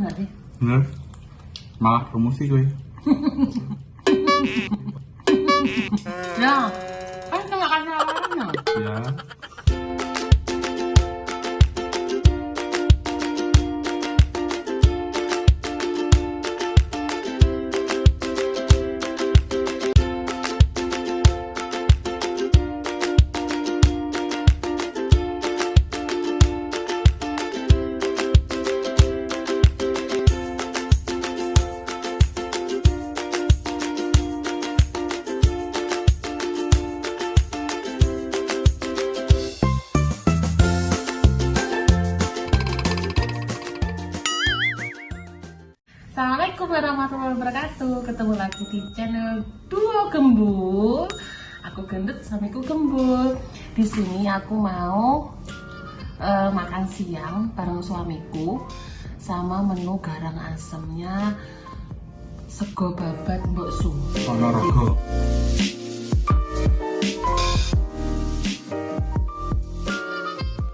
Enggak deh. Bener. Malah promosi gue. Ya, kan cuma kasih larangan. Ya. Assalamualaikum warahmatullahi wabarakatuh. Ketemu lagi di channel Duo Gembul. Aku gendut, suamiku gembul. Di sini aku mau makan siang bareng suamiku sama menu garang asemnya sego babat Mbok Su. Ponorogo.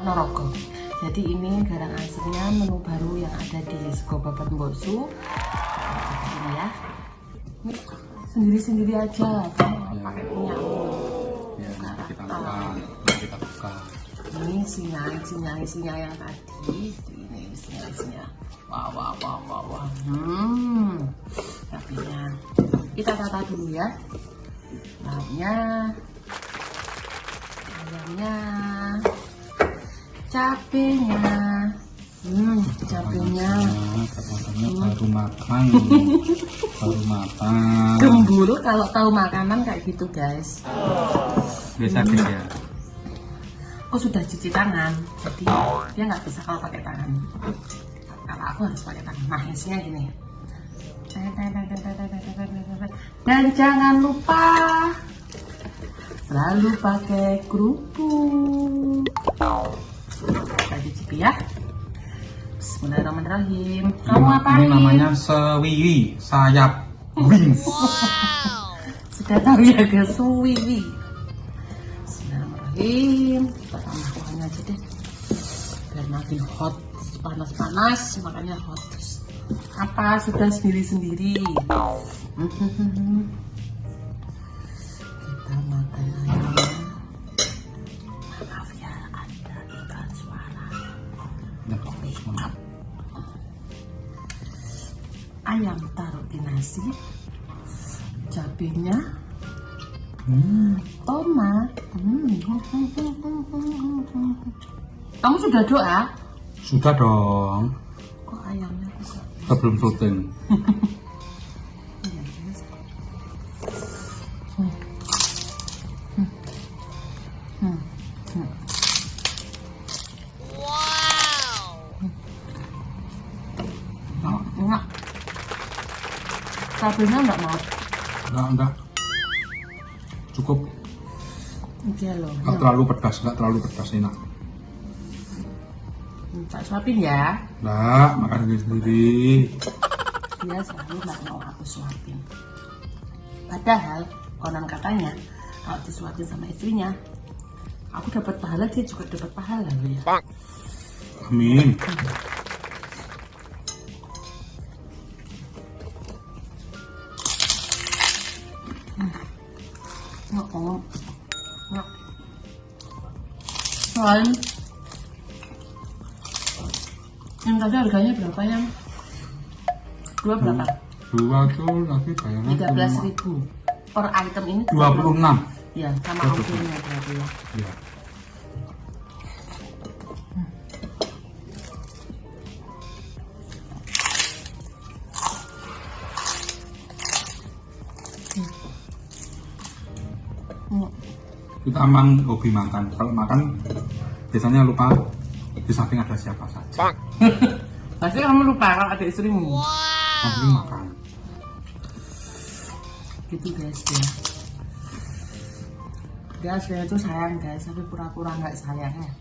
Ponorogo. Jadi ini garang asemnya menu baru yang ada di sego babat Mbok Su. Ini ya. Ini sendiri-sendiri aja, kan pakai punya aku. Ya, nanti kita makan, kita buka. Ini sinyal yang tadi. Ini sinyal. Wah. Cabenya. Kita tata dulu ya. Lauknya, ayamnya, cabenya. Cabenya. Katanya baru makan. Baru makan. Gembul kalau tahu makanan kayak gitu guys. Biasa ya. Oh sudah cuci tangan, jadi dia nggak bisa kalau pakai tangan. Kalau aku harus pakai tangan. Nah isinya gini. Dan jangan lupa selalu pakai kerupuk. Kita cicipi ya. Bismillahirrahmanirrahim. Kamu ngapain? Ini namanya sewiwi sayap wings. Sudah tahu ya guys, suwiwi. Bismillahirrahmanirrahim. Kita tambah kuahnya aja deh biar makin hot, panas makanya hot. Apa sudah sendiri-sendiri. Kita makan ayamnya. Maaf ya ada iklan suara. Maaf. Ayam taruh di nasi, cabenya, tomat. Kamu sudah doa? Sudah dong. Kok ayamnya bisa? Kita belum syuting. Iya, guys. Enak. Cabenya enggak mau? Enggak. Cukup. Iya loh. Enggak terlalu pedas, enak. Tak suapin ya. Enggak, makan sendiri. Dia selalu nggak mau aku suapin. Padahal konon katanya kalau disuapin sama istrinya, aku dapat pahala, dia juga dapat pahala loh ya. Amin. Soalnya yang tadi harganya berapa ya? Dua berapa? Dua tuh lagi bayarnya 13.000 per item ini. 26. Ya, sama ongkirnya berarti ya. Iya. Kita emang hobi makan. Kalau makan biasanya lupa di samping ada siapa saja. Pasti kamu lupa kalau ada istrimu. Nanti makan. Gitu guys ya. Dia aslinya tuh sayang guys, tapi pura-pura nggak sayang ya.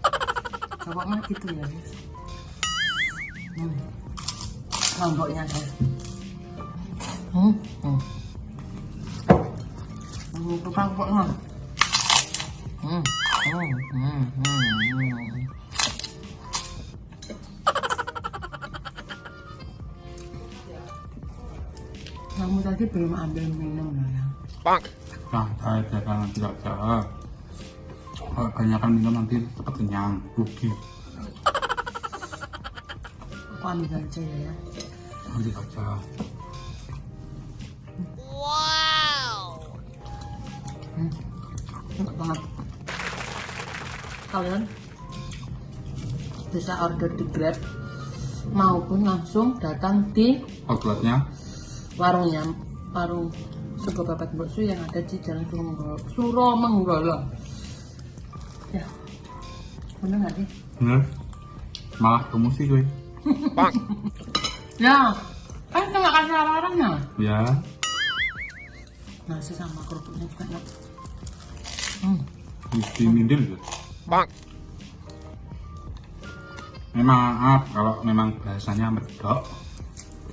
Coba mah gitu ya guys. Lomboknya guys. Kupang-kupang. Kamu tadi belum ambil minum loh ya. Santai aja kan, nanti aja. Kalau kebanyakan minum nanti cepat kenyang, rugi. Aku ambil aja ya. Nanti aja. Enak banget. Kalian bisa order di Grab maupun langsung datang di Outletnya warung Sego Babat Mbok Su yang ada di Jalan Suromenggolo. Ya, bener nggak sih? bener, malah promosi gue. Ya, kan cuma kasih lawarannya. Ya, Nasi sama kerupuknya juga enak. di mindil gitu. Memang maaf kalau memang bahasanya medok.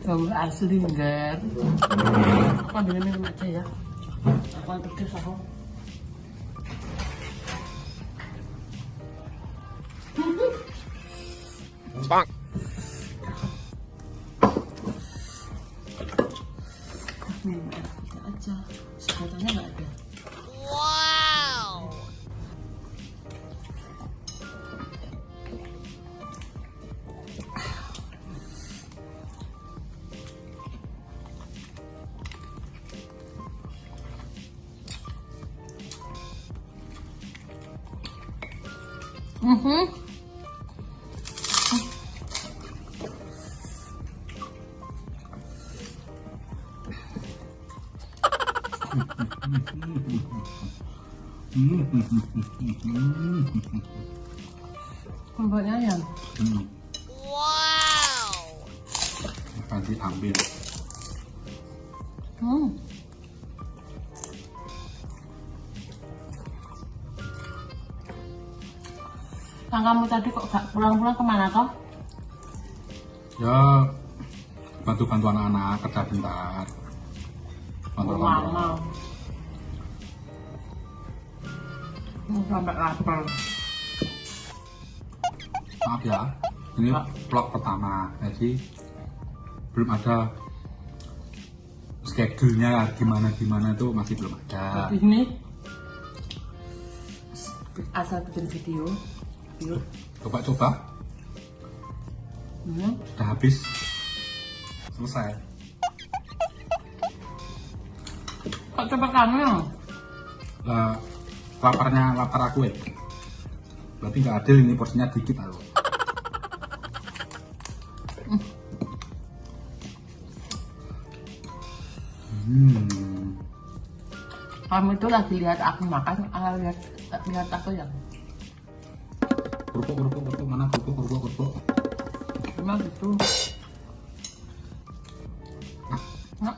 Bau asli enggak? Aku ambil minum aja ya. Aku ambil sahur. Minum air putih aja. Sedotannya nggak ada. Mbaknya yang Nanti ambil. Nah, kamu tadi kok gak pulang-pulang kemana toh? Ya, bantu-bantu anak-anak kerja bentar. Bantu-bantu. Lama. Sampai lapar. Maaf ya, ini vlog pertama, jadi belum ada schedule-nya gimana itu masih belum ada. Jadi ini asal bikin video. Yuk. Coba-coba, sudah habis, selesai. Kok coba kamu ya? Lah, lapar aku ya. Berarti nggak adil ini porsinya dikit aku. Kamu itu lagi lihat aku makan, lihat aku ya? Kerupuk, mana kerupuk. Emang gitu. Nah,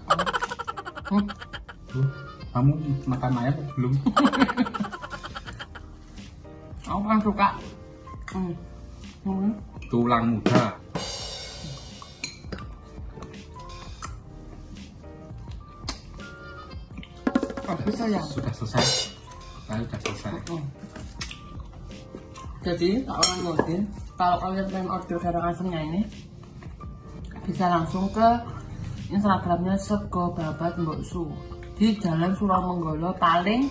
Kamu makan ayam belum? aku kan suka. Tulang muda. Bisa ya? Sudah selesai. Sudah selesai. Jadi orang mungkin kalau kalian pengen order karangasem ini bisa langsung ke Instagramnya Sego Babat Mbok Su di Jalan Suromenggolo paling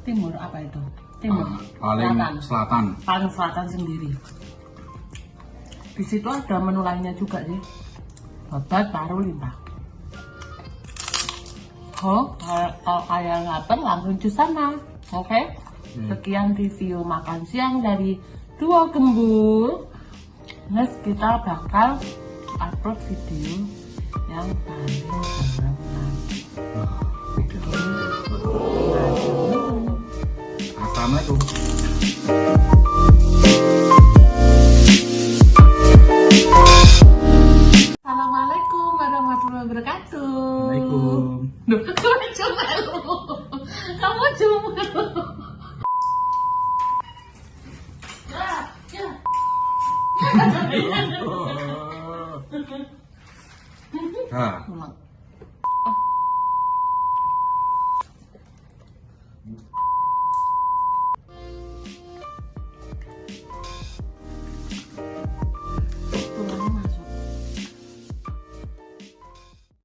timur, apa itu? Timur. Paling selatan. Paling selatan sendiri. Di situ ada menu lainnya juga sih. Babat paru limpah. Oh, kalau kalian lapar langsung ke sana. Oke? Sekian review makan siang dari Duo Gembul. Next kita bakal upload video yang paling serem lagi. Assalamualaikum. Assalamualaikum warahmatullahi wabarakatuh. Waalaikumsalam. Duh, kamu cuma lu. Kamu cuma lu. Nah,